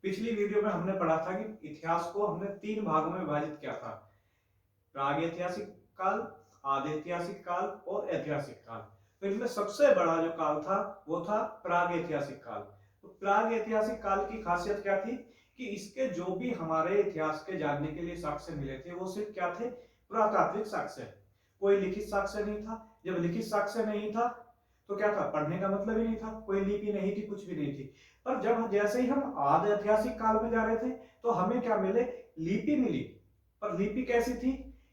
पिछली वीडियो में हमने पढ़ा था कि इतिहास को हमने 3 भागों में विभाजित किया था। प्रागैतिहासिक काल, आधैतिहासिक काल और ऐतिहासिक काल। तो इनमें सबसे बड़ा जो काल था वो था प्रागैतिहासिक काल। तो प्रागैतिहासिक काल की खासियत क्या थी कि इसके जो भी हमारे इतिहास के जानने के लिए साक्ष्य मिले थे वो सिर्फ क्या थे, पुरातात्विक साक्ष्य। कोई लिखित साक्ष्य नहीं था। जब लिखित साक्ष्य नहीं था तो क्या था, पढ़ने का मतलब ही नहीं था, कोई लिपि नहीं थी, कुछ भी नहीं थी। पर जब जैसे ही हम आधे ऐतिहासिक काल में जा रहे थे तो हमें क्या मिले, लिपि मिली। पर लिपि कैसी थी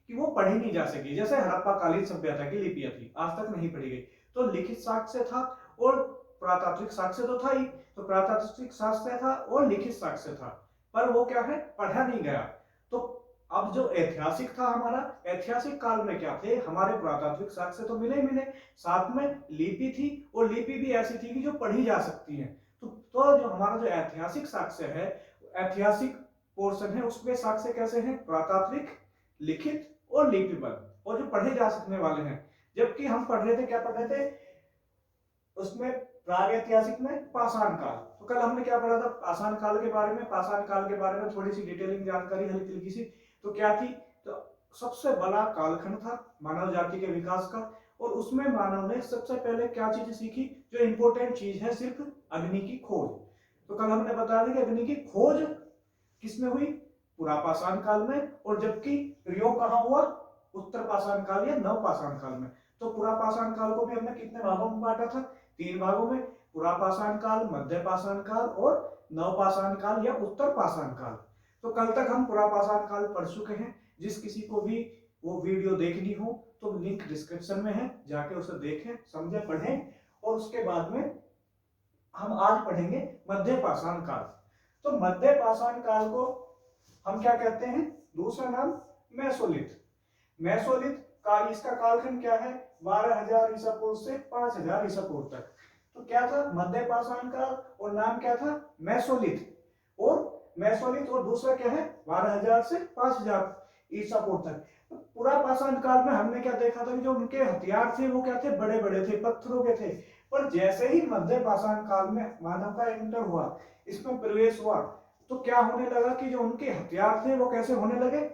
कि वो पढ़ी नहीं जा सकी, जैसे हड़प्पा कालीन सभ्यता की लिपियां थी, आज तक नहीं पढ़ी गई। तो लिखित साक्ष्य था और पुरातात्विक साक्ष्य तो था ही। तो पुरातात्विक साक्ष्य था और लिखित साक्ष्य था, पर वो क्या है, पढ़ा नहीं गया। तो अब जो ऐतिहासिक था हमारा, ऐतिहासिक काल में क्या थे, हमारे पुरातात्विक साक्ष्य तो मिले ही मिले, साथ में लिपि थी, और लिपि भी ऐसी थी कि जो पढ़ी जा सकती है। तो जो हमारा जो ऐतिहासिक साक्ष्य है, ऐतिहासिक पोर्शन है, उसमें साक्ष्य कैसे हैं, पुरातात्विक, लिखित और लिपिबद्ध, और जो पढ़े जा सकने वाले हैं। जबकि हम पढ़ रहे थे, क्या पढ़ रहे थे उसमें, प्रागैतिहासिक में पाषाण काल। तो कल हमने क्या पढ़ा था पाषाण काल के बारे में। पाषाण काल के बारे में थोड़ी सी डिटेलिंग जानकारी हल्की हल्की सी तो क्या थी, तो सबसे बड़ा कालखंड था मानव जाति के विकास का। और उसमें मानव ने सबसे पहले क्या चीज सीखी, जो इंपॉर्टेंट चीज है, सिर्फ अग्नि की खोज। तो कल हमने बताया था कि अग्नि की खोज किसमें हुई, पुरापाषाण काल में। और जबकि प्रयोग कहाँ हुआ, उत्तर पाषाण काल या नव पाषाण काल में। तो पुरापाषाण काल को भी हमने कितने भागों में बांटा था, 3 भागों में, पुरापाषाण काल, मध्य पाषाण काल और नव पाषाण काल या उत्तर पाषाण काल। तो कल तक हम पुरापाषाण काल पढ़ चुके हैं। जिस किसी को भी वो वीडियो देखनी हो तो लिंक डिस्क्रिप्शन में है, जाके उसे देखें, समझे, पढ़ें। और उसके बाद में हम आज पढ़ेंगे मध्य पाषाण काल। तो मध्य पाषाण काल को हम क्या कहते हैं, दूसरा नाम मेसोलिथ। मेसोलिथ का इसका कालखंड क्या है, 12,000 ईसा पूर्व से 5,000 ईसा पूर्व तक। तो क्या था, मध्य पाषाण काल, और नाम क्या था, मेसोलिथ। और मेसोलिथ और दूसरा क्या है, 12,000 से 5,000 ईसा पूर्व तक। तो पूरा पाषाण काल में हमने क्या देखा था कि जो उनके हथियार थे वो क्या थे, बड़े बड़े थे, पत्थरों के थे। पर जैसे ही मध्य पाषाण काल में मानव का एंटर हुआ, इसमें प्रवेश हुआ, तो क्या होने लगा कि जो उनके हथियार थे वो कैसे होने लगे,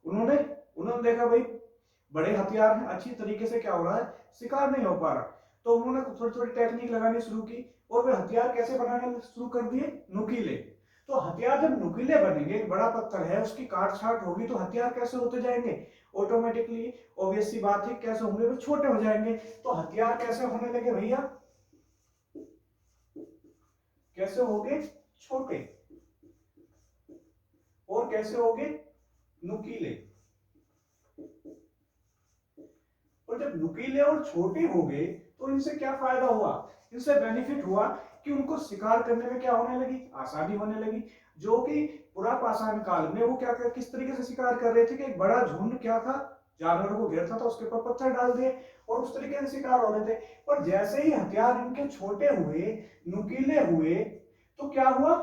उन्होंने उन्होंने देखा भाई बड़े हथियार हैं, अच्छी तरीके से क्या हो रहा है, शिकार नहीं हो पा रहा। तो उन्होंने थोड़ी थोड़ी टेक्निक लगानी शुरू की, और वे हथियार कैसे बनाने शुरू कर दिए, नुकीले। तो हथियार जब नुकीले बनेंगे, बड़ा पत्थर है, उसकी काट छाट होगी, तो हथियार कैसे होते जाएंगे, ऑटोमेटिकली, ऑब्वियस सी बात है, कैसे होंगे, वो छोटे हो जाएंगे। तो हथियार कैसे होने लगे भैया, कैसे होंगे, छोटे, और कैसे होंगे, नुकीले। और जब नुकीले और छोटे हो गए तो इनसे क्या फायदा हुआ, इनसे बेनिफिट हुआ कि उनको शिकार करने में क्या होने लगी, आसानी होने लगी। जो कि पुरापाषाण काल में वो क्या किस तरीके से शिकार कर रहे थे कि एक बड़ा झुंड क्या था, जानवरों को घेरता था, उसके ऊपर पत्थर डाल दिए और उस तरीके से शिकार हो रहे थे। पर जैसे ही हथियार इनके छोटे हुए, नुकीले हुए, तो क्या हुआ,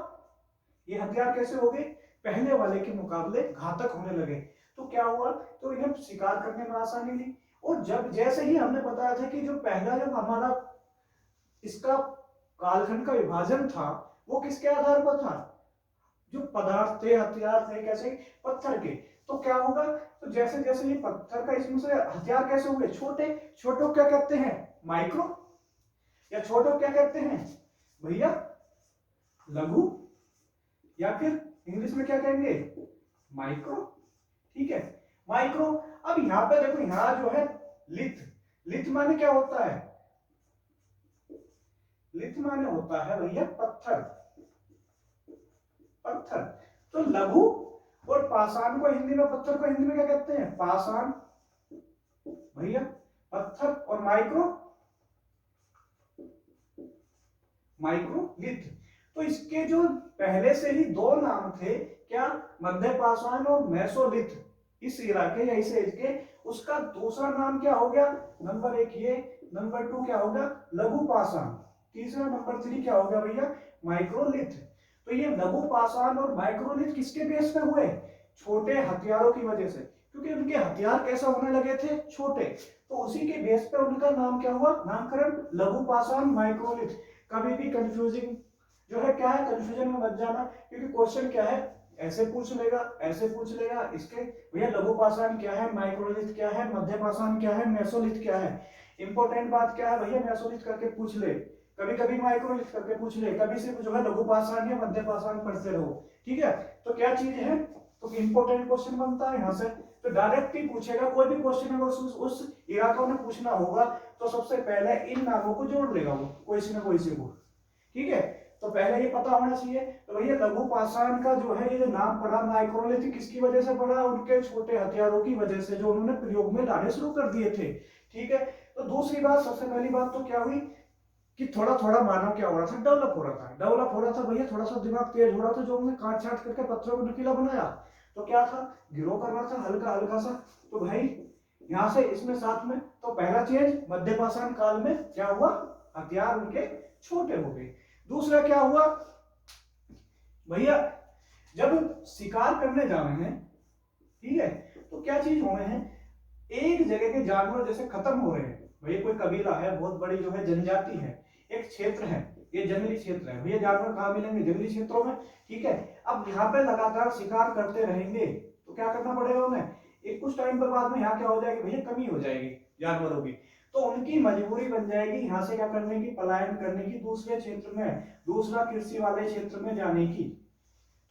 ये हथियार कैसे हो गए, पहले वाले के मुकाबले घातक होने लगे। तो क्या हुआ, तो इन्हें शिकार करने में आसानी ली। और जब जैसे ही हमने बताया था कि जो पहला जो हमारा इसका कालखंड का विभाजन था वो किसके आधार पर था, जो पदार्थ थे, हथियार थे, कैसे, पत्थर के। तो क्या होगा, तो जैसे जैसे ये पत्थर का इसमें से हथियार कैसे होंगे, छोटे, छोटो क्या कहते हैं, माइक्रो, या छोटो क्या कहते हैं भैया, लघु, या फिर इंग्लिश में क्या कहेंगे, माइक्रो। ठीक है, माइक्रो। अब यहां पे देखो, यहां जो है लिथ, लिथ माने क्या होता है, लिथ माने होता है भैया पत्थर, पत्थर। तो लघु और पाषाण को हिंदी में, पत्थर को हिंदी में क्या कहते हैं, पाषाण भैया, पत्थर। और माइक्रो, माइक्रोलिथ। तो इसके जो पहले से ही 2 नाम थे, क्या, मध्य पाषाण और मेसोलिथ, इस इरा के या इस एज के। उसका दूसरा नाम क्या हो गया, नंबर 1 ये, नंबर 2 क्या होगा, लघु पाषाण, तीसरा नंबर 3 क्या हो गया भैया, माइक्रोलिथ। तो ये लघु पाषाण और माइक्रोलिथ किसके बेस पे हुए, छोटे हथियारों की वजह से, क्योंकि उनके हथियार कैसे होने लगे थे, छोटे। तो उसी के बेस पे उनका नाम क्या हुआ, नामकरण लघु पाषाण माइक्रोलिथ। कभी भी कंफ्यूजिंग जो है क्या है, कंफ्यूजन में मत जाना, क्योंकि क्वेश्चन क्या है, ऐसे पूछ लेगा, ऐसे पूछ लेगा। इसके भैया लघु पाषाण क्या है, माइक्रोलिथ क्या है, मध्य पाषाण क्या है, मेसोलिथ क्या है। इंपॉर्टेंट बात क्या है भैया, मेसोलिथ करके पूछ ले, कभी कभी माइक्रोलिथ करके पूछ ले, कभी सिर्फ जो है लघु पाषाण या मध्य पाषाण पढ़ते रहो। ठीक है, तो क्या चीज है, तो इंपॉर्टेंट क्वेश्चन बनता है यहाँ से। तो डायरेक्ट ही पूछेगा कोई भी क्वेश्चन, अगर उस इलाका में पूछना होगा तो सबसे पहले इन नामों को जोड़ लेगा वो, कोई से ना कोई से को। ठीक है, तो पहले ये पता होना चाहिए। तो भैया लघु पाषाण का जो है ये जो नाम पड़ा, माइक्रोलिथ किसकी वजह से पड़ा, उनके छोटे हथियारों की वजह से जो उन्होंने प्रयोग में लाने शुरू कर दिए थे। ठीक है, तो दूसरी बात, सबसे पहली बात तो क्या हुई कि थोड़ा थोड़ा मानव क्या हो रहा था, डेवलप हो रहा था, डेवलप हो रहा था भैया, थोड़ा सा दिमाग तेज हो रहा था, जो उन्होंने काट छाट करके पत्थरों को नुकीला बनाया। तो क्या था, गिरो कर रहा था हल्का हल्का सा। तो भाई यहाँ से इसमें साथ में, तो पहला चेंज मध्य पाषाण काल में क्या हुआ, हथियार उनके छोटे हो गए। दूसरा क्या हुआ भैया, जब शिकार करने जा रहे हैं, ठीक है, तो क्या चीज हो रहे हैं, एक जगह के जानवर जैसे खत्म हो रहे हैं। भैया कोई कबीला है, बहुत बड़ी जो है जनजाति है, एक क्षेत्र है, ये जंगली क्षेत्र है भैया, जानवर कहाँ मिलेंगे, जंगली क्षेत्रों में। ठीक है, अब यहाँ पे लगातार शिकार करते रहेंगे तो क्या करना पड़ेगा उन्हें, एक कुछ टाइम पर बाद में यहाँ क्या हो जाएगी भैया, कमी हो जाएगी जानवरों की। तो उनकी मजबूरी बन जाएगी यहाँ से क्या करने की, पलायन करने की, दूसरे क्षेत्र में, दूसरा कृषि वाले क्षेत्र में जाने की।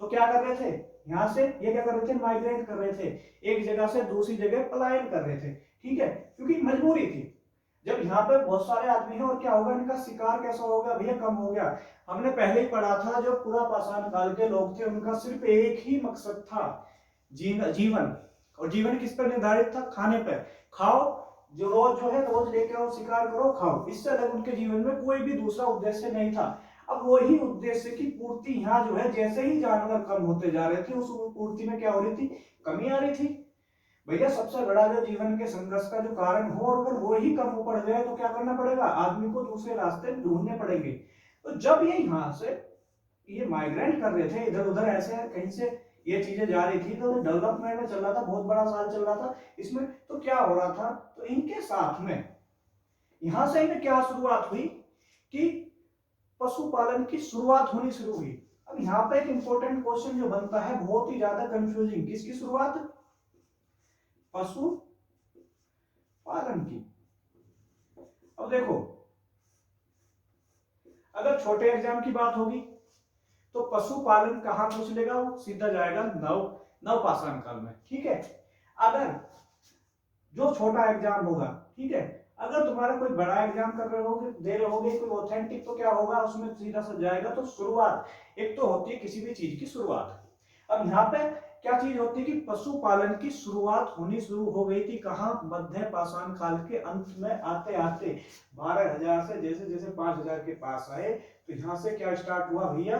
तो क्या कर रहे थे, यहाँ से ये क्या कर रहे थे, माइग्रेट कर रहे थे, एक जगह से दूसरी जगह पलायन कर रहे थे। ठीक है, क्योंकि मजबूरी थी। जब यहाँ पे बहुत सारे आदमी हैं और क्या होगा, इनका शिकार कैसा हो गया भैया, कम हो गया। हमने पहले ही पढ़ा था, जो पूरा पाषाण काल के लोग थे उनका सिर्फ एक ही मकसद था, जीवन। और जीवन किस पर निर्धारित था, खाने पर। खाओ, जो रोज जो है रोज लेके आओ, शिकार करो, खाओ, इससे अलग उनके जीवन में कोई भी दूसरा उद्देश्य नहीं था। अब वही उद्देश्य की पूर्ति यहाँ जो है, जैसे ही जानवर कम होते जा रहे थे, उस पूर्ति में क्या हो रही थी, कमी आ रही थी। भैया सबसे बड़ा जो जीवन के संघर्ष का जो कारण हो, और अगर वो ही कम पड़ जाए तो क्या करना पड़ेगा, आदमी को दूसरे रास्ते ढूंढने पड़ेंगे। तो जब ये यहाँ से ये माइग्रेट कर रहे थे इधर उधर, ऐसे कहीं से ये चीजें जा रही थी, तो डेवलपमेंट में चल रहा था, बहुत बड़ा साल चल रहा था इसमें। तो क्या हो रहा था, तो इनके साथ में यहां से इन्हें क्या शुरुआत हुई कि पशुपालन की शुरुआत होनी शुरू हुई। अब यहाँ पे एक इंपॉर्टेंट क्वेश्चन जो बनता है, बहुत ही ज्यादा कंफ्यूजिंग, किसकी शुरुआत, पशु पालन की। अब देखो, अगर छोटे एग्जाम की बात होगी तो पशुपालन कहां पूछ लेगा, वो सीधा जाएगा नव पाषाण काल में। ठीक है, अगर जो छोटा एग्जाम होगा, ठीक है, अगर तुम्हारा कोई बड़ा एग्जाम कर रहे होगे, दे रहे होगे कोई ऑथेंटिक, तो क्या होगा उसमें सीधा सा जाएगा। तो शुरुआत एक तो होती है किसी भी चीज की शुरुआत। अब यहाँ पे क्या चीज होती है कि पशुपालन की शुरुआत होनी शुरू हो गई थी कहाँ, मध्य पाषाण काल के अंत में आते आते 12,000 से जैसे जैसे 5,000 के पास आए, तो यहाँ से क्या स्टार्ट हुआ भैया,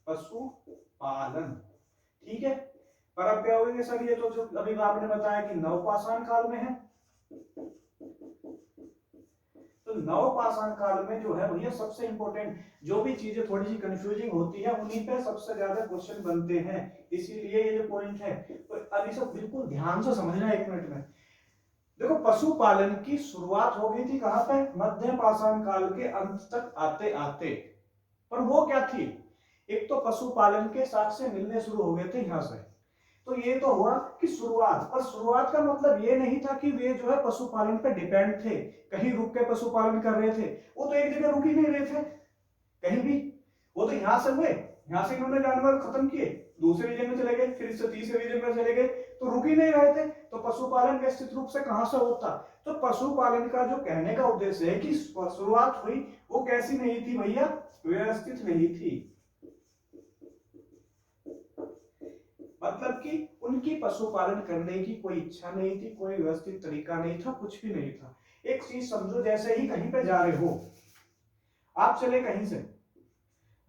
पशुपालन। ठीक है, पर अब क्या होंगे सर, ये तो जो अभी आपने बताया कि नवपाषाण काल में है, तो नवपाषाण काल में जो है भैया सबसे इंपॉर्टेंट जो भी चीजें थोड़ी सी कंफ्यूजिंग होती है, उन्हीं पे सबसे ज्यादा क्वेश्चन बनते हैं। इसीलिए ये जो पॉइंट है, तो अभी सब बिल्कुल ध्यान से समझना 1 मिनट में। देखो, पशुपालन की शुरुआत हो गई थी कहां पे, मध्य पाषाण काल के अंत तक आते आते। पर वो क्या थी, एक तो पशुपालन के साक्ष्य मिलने शुरू हो गए थे यहां से। तो ये तो हुआ कि शुरुआत, पर शुरुआत का मतलब ये नहीं था कि वे जो है पशुपालन पर डिपेंड थे, कहीं रुक के पशुपालन कर रहे थे। वो तो एक जगह रुक ही नहीं रहे थे कहीं भी, वो तो यहां से हुए, यहां से इन्होंने जानवर खत्म किए, दूसरे रीजन में चले गए, फिर इससे तीसरे रीजन में चले गए, तो रुक ही नहीं रहे थे। तो पशुपालन व्यवस्थित रूप से कहां से होता, तो पशुपालन का जो कहने का उद्देश्य है कि शुरुआत हुई, वो कैसी नहीं थी भैया, व्यवस्थित नहीं थी। मतलब कि उनकी पशुपालन करने की कोई इच्छा नहीं थी, कोई व्यवस्थित तरीका नहीं था, कुछ भी नहीं था। एक चीज समझो, जैसे ही कहीं पे जा रहे हो, आप चले कहीं से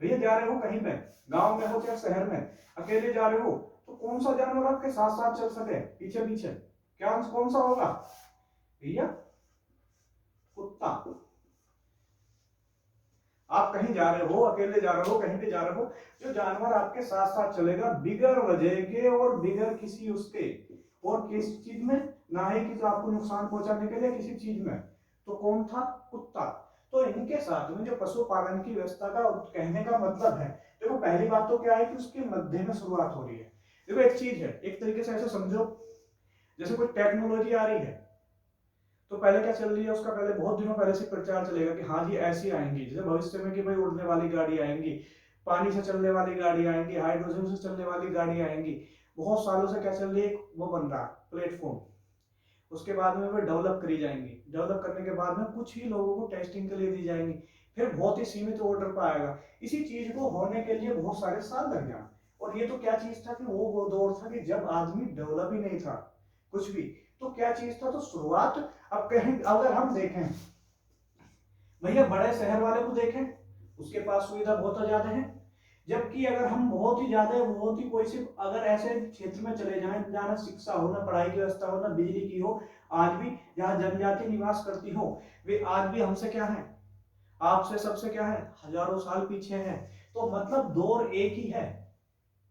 भैया, जा रहे हो कहीं पे, गांव में हो चाहे शहर में, अकेले जा रहे हो, तो कौन सा जानवर आपके साथ साथ चल सके पीछे पीछे, क्या कौन सा होगा भैया, कुत्ता। आप कहीं जा रहे हो, अकेले जा रहे हो, कहीं पे जा रहे हो, जो जानवर आपके साथ साथ चलेगा बिगर वजह के और बिगर किसी उसके, और किस चीज में, ना ही कि आपको नुकसान पहुंचाने के लिए किसी चीज में, तो कौन था, कुत्ता। तो इनके साथ में जो पशुपालन की व्यवस्था का कहने का मतलब है, देखो पहली बात तो क्या है कि उसके मध्य में शुरुआत हो रही है। देखो एक चीज है, एक तरीके से ऐसे समझो जैसे कोई टेक्नोलॉजी आ रही है, तो पहले क्या चल रही है उसका, पहले बहुत दिनों पहले से प्रचार चलेगा कि हाँ जी ऐसी आएंगी, जैसे भविष्य में कि भाई उड़ने वाली गाड़ी आएंगी, पानी से चलने वाली गाड़ी आएंगी, हाइड्रोजन से चलने वाली गाड़ी आएंगी। बहुत सालों से क्या चल रही है, वो बन रहा प्लेटफॉर्म, उसके बाद में वो डेवलप करी जाएंगी, डेवलप करने के बाद में कुछ ही लोगों को टेस्टिंग के लिए दी जाएंगी, फिर बहुत ही सीमित ऑर्डर पर आएगा। इसी चीज को होने के लिए बहुत सारे साल लग जाए। और ये तो क्या चीज था कि वो दौर था कि जब आदमी डेवलप ही नहीं था कुछ भी, तो क्या चीज था, तो शुरुआत। अब कहें अगर हम देखें भैया बड़े शहर वाले को देखें, उसके पास सुविधा बहुत ज्यादा है, जबकि अगर हम बहुत ही ज्यादा बहुत ही कोई सिर्फ अगर ऐसे क्षेत्र में चले जाएं जहाँ ना शिक्षा हो, ना पढ़ाई की व्यवस्था हो, ना बिजली की हो, आज भी जहाँ जनजाति निवास करती हो, वे आज भी हमसे क्या है, आपसे सबसे क्या है, हजारों साल पीछे है। तो मतलब दौर एक ही है,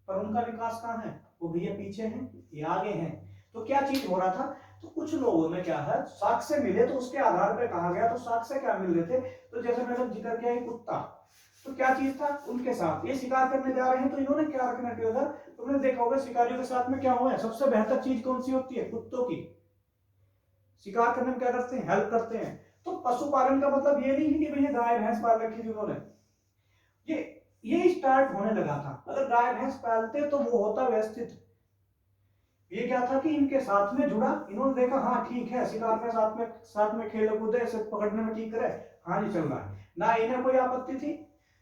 पर उनका विकास कहाँ है, वो भैया पीछे हैं, ये आगे हैं। तो क्या चीज हो रहा था, तो कुछ लोगों में क्या है, साक्ष्य मिले तो उसके आधार पर कहा गया, तो साक्ष्य क्या मिल रहे थे, तो जैसे मैंने जिक्र किया कुत्ता, तो क्या चीज था उनके साथ, ये शिकार करने जा रहे हैं तो इन्होंने क्या रखना किया था, तुमने देखा होगा शिकारियों के साथ में क्या हुआ है, सबसे बेहतर चीज कौन सी होती है, कुत्तों की। शिकार करने में क्या करते हैं, हेल्प करते हैं। तो पशुपालन का मतलब ये नहीं है कि भैया गाय भैंस पाल रखी थी उन्होंने, ये ये स्टार्ट होने लगा था। अगर गाय भैंस पालते तो वो होता व्यवस्थित, ये क्या था कि इनके साथ में जुड़ा, इन्होंने देखा हाँ ठीक है शिकार में साथ में खेल कूदे, इसे पकड़ने में ठीक करे, हाँ जी चल रहा है, ना इन्हें कोई आपत्ति थी,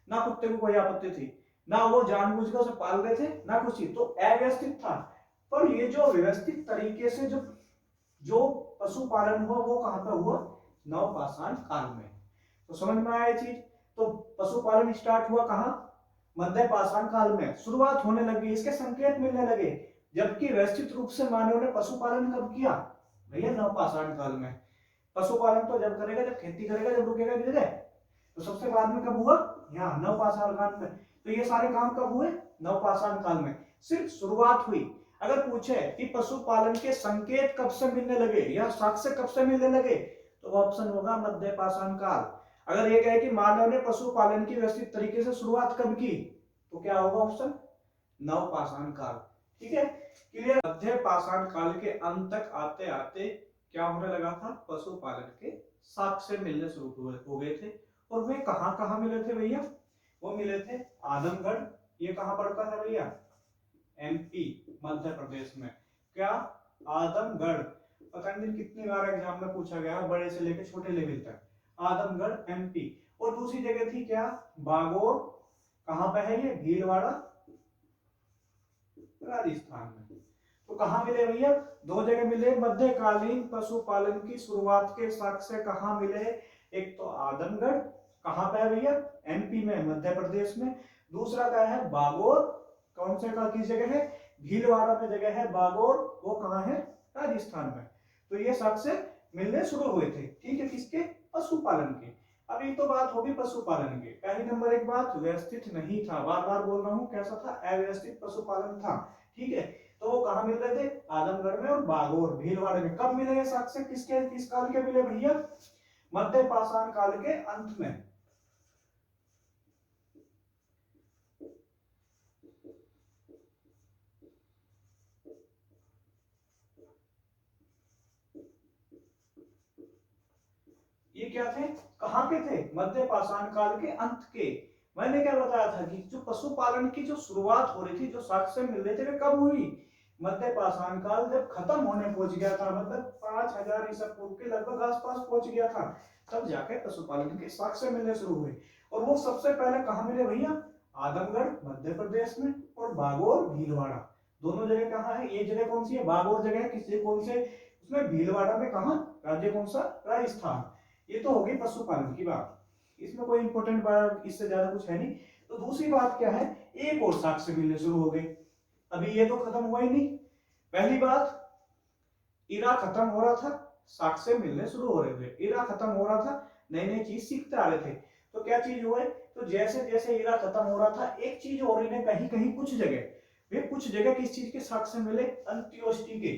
ना कुत्ते को कोई आपत्ति थी, ना वो जानबूझ कर उसे पाल रहे थे, ना कुछ चीज, तो अव्यवस्थित था। पर ये जो व्यवस्थित तरीके से जो जो पशुपालन हुआ वो कहां पर हुआ, नवपाषाण काल में। तो समझ में आया चीज, तो पशुपालन स्टार्ट हुआ कहां, मध्य पाषाण काल में शुरुआत होने लगी, इसके संकेत मिलने लगे। जबकि व्यवस्थित रूप से मानव ने पशुपालन कब किया, भैया नवपाषाण काल में। पशुपालन तो जब करेगा, जब खेती करेगा, जब रुकेगा धीरे, तो सबसे बाद में कब हुआ, यहाँ नवपाषाण काल में। तो ये सारे काम कब हुए, नवपाषाण काल में सिर्फ शुरुआत हुई। अगर पूछे कि पशुपालन के संकेत कब से मिलने लगे या साक्ष्य कब से मिलने लगे, तो ऑप्शन होगा मध्य पाषाण काल। अगर ये कहे कि मानव ने पशुपालन की व्यवस्थित तरीके से शुरुआत कब की, तो क्या होगा ऑप्शन, नवपाषाण काल। ठीक है क्लियर। मध्य पाषाण काल के अंत तक आते आते क्या होने लगा था, पशुपालन के साक्ष्य मिलने शुरू हो गए थे। और वे कहां कहां मिले थे भैया, वो मिले थे आदमगढ़, ये कहां पड़ता है भैया, एमपी मध्य प्रदेश में। क्या, आदमगढ़, पता नहीं कितनी बार एग्जाम में पूछा गया, बड़े से लेकर छोटे लेवल तक, आदमगढ़ एमपी। और दूसरी जगह थी क्या, बागोर, कहां पे है ये, भीलवाड़ा राजस्थान में। तो कहां मिले भैया, दो जगह मिले, मध्यकालीन पशुपालन की शुरुआत के साक्ष्य कहां मिले, एक तो आदमगढ़, कहां पे है भैया, एमपी में मध्य प्रदेश में, दूसरा क्या है बागोर, कौन से का किस जगह है, भीलवाड़ा में जगह है बागोर, वो कहां है, राजस्थान में। तो ये साक्ष्य मिलने शुरू हुए थे, ठीक है, किसके, पशुपालन के। अब एक तो बात होगी पशुपालन की, पहली नंबर एक बात, व्यवस्थित नहीं था, बार बार बोल रहा हूं, कैसा था, अव्यवस्थित पशुपालन था। ठीक है, तो वो कहां मिल रहे थे, आदमगढ़ में और बागोर भीलवाड़े में। कब मिले ये साक्ष्य, किसके किस काल के मिले भैया, मध्य पाषाण काल के अंत में। ये क्या थे, कहां के थे, मध्य पाषाण काल के अंत के। मैंने क्या बताया था कि जो पशुपालन की जो शुरुआत हो रही थी, जो साक्ष्य मिल रहे थे, वे कब हुई, मध्य पाषाण काल जब खत्म होने पहुंच गया था, मतलब 5000 ईसा पूर्व के लगभग आसपास पहुंच गया था, तब जाके पशुपालन के साक्ष्य मिलने शुरू हुए। और वो सबसे पहले कहां मिले भैया, आदमगढ़ मध्य प्रदेश में, और बागोर भीलवाड़ा, दोनों जगह कहां है, ये जगह कौन सी है, बागोर जगह किसी कौन से उसमें, भीलवाड़ा में कहा, राज्य कौन सा, राजस्थान। ये तो हो गई पशुपालन की बात, इसमें कोई इंपॉर्टेंट बात इससे ज्यादा कुछ है नहीं। तो दूसरी बात क्या है, एक और साक्ष्य मिलने शुरू हो गए। अभी ये तो खत्म हुआ ही नहीं, पहली बात इरा खत्म हो रहा था, साक्ष्य मिलने शुरू हो रहे थे, इरा खत्म हो रहा था, नई नई चीज सीखते आ रहे थे। तो क्या चीज हुआ है, तो जैसे जैसे इरा खत्म हो रहा था, एक चीज और इन्हें कहीं कहीं कुछ जगह, वे कुछ जगह किस चीज के साक्ष्य मिले, अंत्योष्टि के।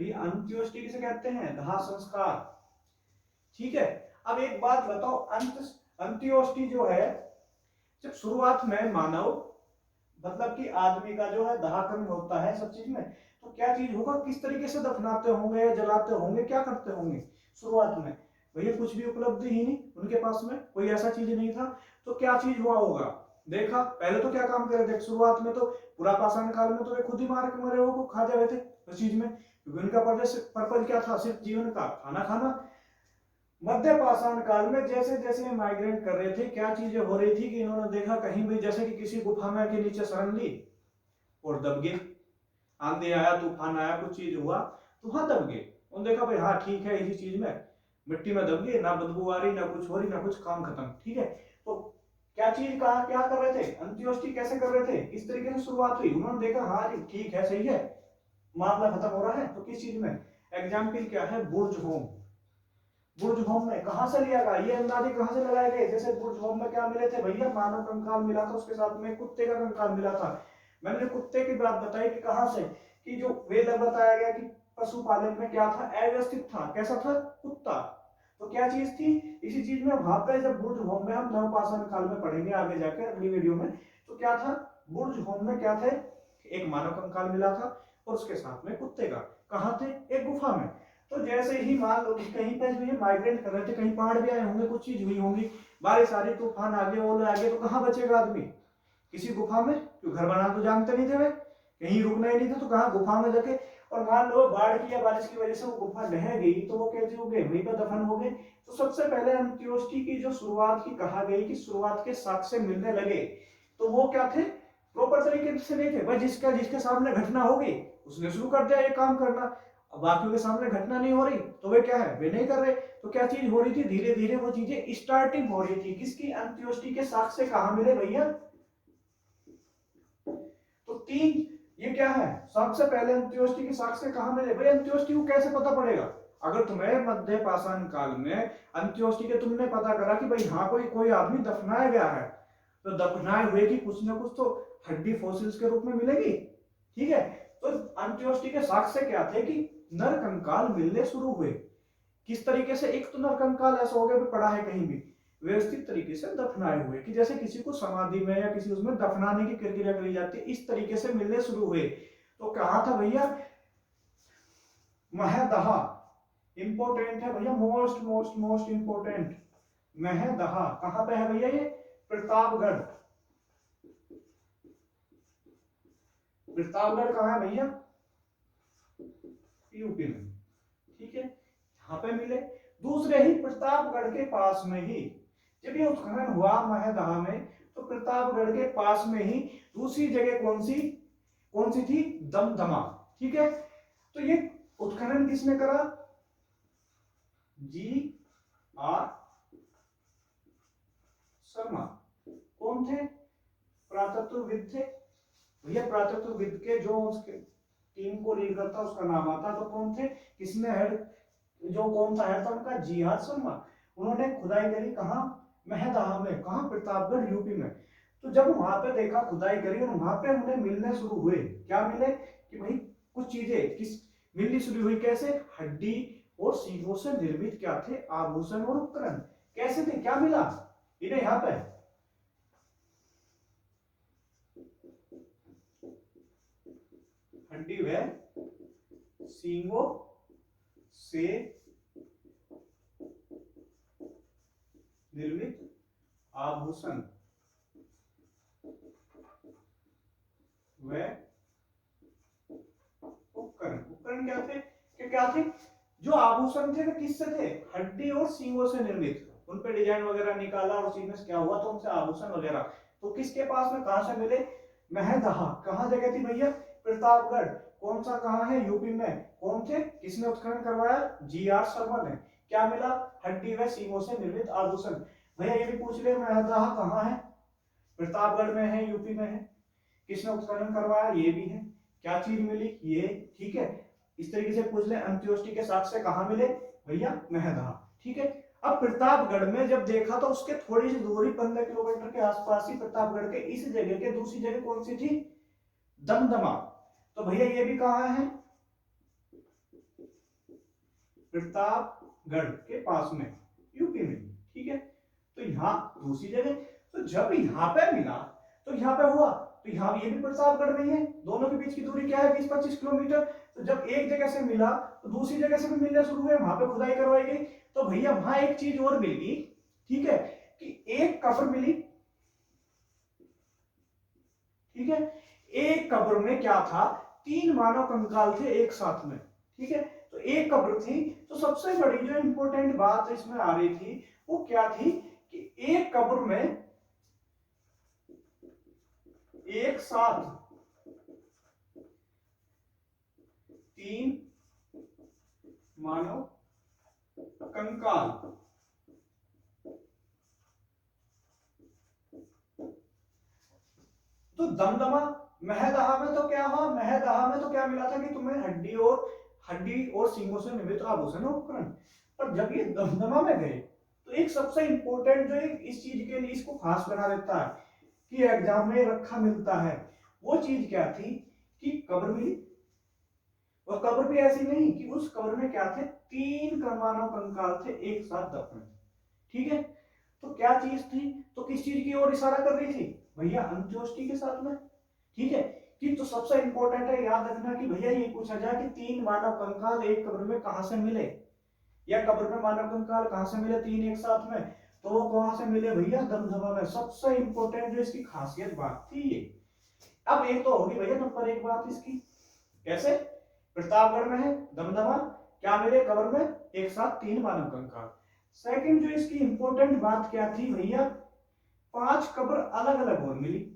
भैया अंत्योष्टि किसे कहते हैं, दाह संस्कार। ठीक है, अब एक बात बताओ, अंत्योष्टि जो है, जब शुरुआत में मानव मतलब कि आदमी का जो है दाह कर्म होता है सब चीज में, तो क्या चीज होगा, किस तरीके से दफनाते होंगे, जलाते होंगे, क्या करते होंगे शुरुआत में, भैया कुछ भी उपलब्धि ही नहीं उनके पास में, कोई ऐसा चीज नहीं था, तो क्या चीज हुआ होगा, देखा पहले तो क्या काम करे थे शुरुआत में, तो पूरा पाषाण काल में तो वे खुद ही मार के मरे हो को खा जा रहे थे उस चीज में, क्योंकि उनका पर्पज क्या था, सिर्फ जीवन का खाना खाना। मध्य पाषाण काल में जैसे जैसे माइग्रेट कर रहे थे, क्या चीजें हो रही थी कि इन्होंने देखा कहीं भी, जैसे कि किसी गुफा में के नीचे शरण ली और दब गए, आंधी आया, तूफान आया, कुछ चीज हुआ तो वहां दब गए, उन्होंने देखा भाई हाँ ठीक है, इसी चीज में मिट्टी में दब गए, ना बदबू आ रही, ना कुछ हो रही, ना कुछ, काम खत्म। ठीक है, तो क्या चीज कहा, क्या कर रहे थे, अंत्योष्टि कैसे कर रहे थे, किस तरीके से शुरुआत हुई, उन्होंने देखा हाँ ठीक है, सही है, मामला खत्म हो रहा है, तो किस चीज में, एग्जाम्पल क्या है, बुर्ज होम। बुर्ज होम में कहां से लिया गया, ये अंदाजे कहां से लगाए गए, जैसे बुर्ज होम में क्या मिले थे भैया, मानव कंकाल मिला था, उसके साथ में कुत्ते का कंकाल मिला था। मैंने कुत्ते की बात बताई कि कहां से, कि जो वेद बताया गया कि पशुपालन में क्या था, अव्यवस्थित था, कैसा था, कुत्ता, तो क्या चीज थी, इसी चीज में वहां पे जब बुर्ज होम में, हम नवपाषाण काल में पढ़ेंगे आगे जाकर अगली वीडियो में, तो क्या था, बुर्ज होम में क्या थे, एक मानव कंकाल मिला था और उसके साथ में कुत्ते का, कहां थे, एक गुफा में। तो जैसे ही मान लो कि कहीं पे भी माइग्रेट कर रहे थे, कहीं पहाड़ भी आए होंगे, कुछ चीज हुई होंगी, बारिश आ रही, तूफान आ गए, ओले आ गए, तो कहाँ बचेगा आदमी, किसी गुफा में, क्यों घर बनाना तो जानते नहीं थे वे, कहीं रुकना ही नहीं था, तो कहाँ गुफा में जाके, और मान लो बाढ़ की या बारिश की वजह से वो गुफा ढह गई, तो वो कैसे हो गए, वहीं पर दफन हो गए। तो सबसे पहले अंत्योष्टि की जो शुरुआत की कहा गई कि शुरुआत के साक्ष्य मिलने लगे, तो वो क्या थे, प्रॉपर तरीके से नहीं थे, बस जिसका जिसके सामने घटना होगी उसने शुरू कर दिया ये काम करना, अब बाकियों के सामने घटना नहीं हो रही तो वे क्या है, वे नहीं कर रहे, तो क्या चीज हो रही थी, धीरे धीरे वो चीजें स्टार्टिंग हो रही थी, किसकी, अंत्योष्टि के साक्ष्य कहां मिले भैया, तो तीन, ये क्या है, सबसे पहले अंत्योष्टि के साक्ष्य कहां मिले, भाई अंत्योष्टि को कैसे पता पड़ेगा, अगर तुम्हें मध्य पाषाण काल में अंत्योष्टि के तुमने पता करा कि भाई हाँ कोई कोई आदमी दफनाया गया है, तो दफनाए हुए की कुछ ना कुछ तो हड्डी फॉसिल्स के रूप में मिलेगी। ठीक है, तो अंत्योष्टि के साक्ष्य क्या थे कि नर कंकाल मिलने शुरू हुए, किस तरीके से, एक तो नर कंकाल ऐसा हो गया भी पड़ा है कहीं भी, व्यवस्थित तरीके से दफनाए हुए, कि जैसे किसी को समाधि में या किसी उसमें दफनाने की प्रक्रिया करी जाती है, इस तरीके से मिलने शुरू हुए। तो कहा था भैया, महदहा इंपॉर्टेंट है भैया, मोस्ट मोस्ट मोस्ट इंपॉर्टेंट, महदहा कहां पे है भैया, ये प्रतापगढ़, प्रतापगढ़ कहां है भैया, यूपी में। ठीक है, यहाँ पे मिले, दूसरे ही प्रतापगढ़ के पास में ही जब ये उत्खनन हुआ महदहा में, तो प्रतापगढ़ के पास में ही दूसरी जगह कौन सी थी, दमदमा। ठीक है, तो ये उत्खनन किसने करा, G.R. शर्मा, कौन थे, पुरातत्वविद थे भैया, पुरातत्वविद के जो उसके टीम को लीड करता उसका नाम आता, तो कौन थे, किसने हेड, जो कौन सा हेड था उनका, G.R. शर्मा। उन्होंने खुदाई करी कहाँ, महदहा में, कहाँ, प्रतापगढ़ यूपी में। तो जब वहां पे देखा, खुदाई करी और वहां पे उन्हें मिलने शुरू हुए, क्या मिले, कि भाई कुछ चीजें किस मिलनी शुरू हुई, कैसे, हड्डी और सींगों से निर्मित क्या थे, आभूषण और उपकरण, कैसे थे, क्या मिला इन्हें यहाँ पे, हड्डी व सींगों से निर्मित आभूषण व उपकरण, उपकरण क्या थे, क्या थे, जो आभूषण थे वे किससे थे, हड्डी और सींगों से निर्मित, उन पे डिजाइन वगैरह निकाला और उसी में क्या हुआ, तो उनसे आभूषण वगैरह, तो किसके पास में, कहां से मिले, महदहा, कहां जगह थी भैया, प्रतापगढ़, कौन सा कहां है, यूपी में, कौन थे, किसने उत्खनन करवाया, G.R. शर्मा ने, क्या मिला, हड्डी व सींगों से निर्मित आभूषण। भैया ये भी पूछ ले, महदहा कहां है, प्रतापगढ़ में है, यूपी में है, किसने उत्खनन करवाया, ये भी है, क्या चीज मिली, ये। ठीक है, इस तरीके से पूछ ले, अंत्योष्टि के साक्ष्य कहां मिले भैया, महदहा। ठीक है, अब प्रतापगढ़ में जब देखा तो उसके थोड़ी सी दूरी 15 किलोमीटर के आसपास ही प्रतापगढ़ के इस जगह के दूसरी जगह कौन सी थी, दमदमा। तो भैया ये भी कहां है, प्रतापगढ़ के पास में, यूपी में, ठीक है। तो यहाँ दूसरी जगह, तो जब यहाँ पे मिला तो यहाँ पे हुआ, तो यहाँ ये भी प्रतापगढ़ में ही है, दोनों के बीच की दूरी क्या है 20-25 किलोमीटर। तो जब एक जगह से मिला तो दूसरी जगह से भी मिलना शुरू हुए, वहां पे खुदाई करवाई गई। तो भैया वहां एक चीज और मिल गई, ठीक है, कि एक कब्र मिली, ठीक है, एक कब्र में क्या था, 3 मानव कंकाल थे एक साथ में, ठीक है। तो एक कब्र थी, तो सबसे बड़ी जो इंपॉर्टेंट बात इसमें आ रही थी वो क्या थी कि एक कब्र में एक साथ 3 मानव कंकाल, तो दमदमा महदहा में तो क्या हुआ, महदहा में तो क्या मिला था कि तुम्हें हड्डी और सींगों से निर्मित आभूषण उपकरण। पर जब ये दमदमा में गए तो एक सबसे इंपॉर्टेंट जो इस चीज के लिए इसको खास बना देता है कि एग्जाम में रखा मिलता है, वो चीज क्या थी कि कब्र मिली, और कब्र भी ऐसी नहीं कि उस कब्र में क्या थे, 3 मानव कंकाल थे एक साथ दफन, ठीक है। तो क्या चीज थी, तो किस चीज की ओर इशारा कर रही थी भैया, अंत्योष्टि के साथ में, ठीक है। कि तो सबसे इंपॉर्टेंट है याद रखना कि भैया ये पूछा जाए कि 3 मानव कंकाल एक कब्र में कहां से मिले, या कब्र में मानव कंकाल कहां से मिले 3 एक साथ में, तो वो कहां से मिले भैया, दमदमा में। सबसे इंपॉर्टेंट जो इसकी खासियत बात थी ये। अब एक तो होगी भैया नंबर 1 बात इसकी, कैसे प्रतापगढ़ में है दमदमा, क्या मिले कब्र में एक साथ 3 मानव कंकाल। सेकंड जो इसकी इंपॉर्टेंट बात क्या थी भैया, 5 कब्र अलग अलग और मिली।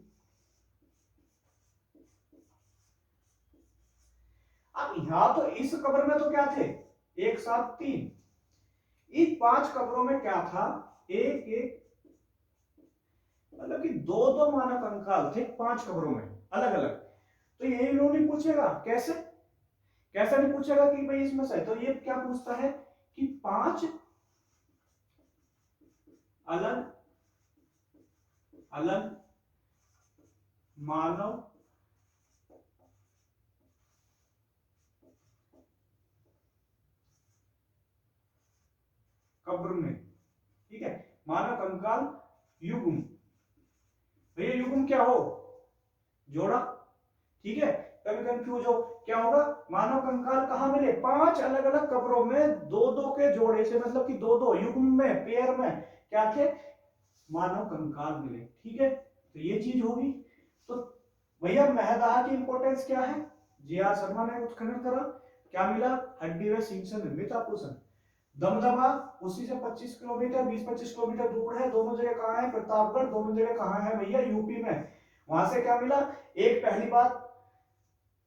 अब यहां तो इस कब्र में तो क्या थे, एक साथ 3, इन 5 कब्रों में क्या था, एक एक, मतलब कि 2-2 मानव कंकाल थे 5 कब्रों में अलग अलग। तो ये इन्होंने पूछेगा कैसे, कैसे नहीं पूछेगा कि भाई इसमें से, तो ये क्या पूछता है कि 5 अलग अलग मानव कब्र में, ठीक है, मानव कंकाल युग्म, भैया युग्म क्या हो, जोड़ा, ठीक है। कभी कंफ्यूज हो क्या होगा, मानव कंकाल कहां मिले, 5 अलग अलग कब्रों में 2-2 के जोड़े से, मतलब कि 2-2 युग्म में, पेयर में क्या थे, मानव कंकाल मिले, ठीक है। तो ये चीज होगी। तो भैया महदहा की इंपॉर्टेंस क्या है, जी.आर. शर्मा ने उत्खनन करा, क्या मिला, हड्डी व सींग से निर्मित आभूषण। दमदमा उसी से 25 किलोमीटर 20-25 किलोमीटर दूर है, दोनों जगह कहां है, प्रतापगढ़, दोनों जगह कहां है भैया, यूपी में। वहां से क्या मिला, एक पहली बात,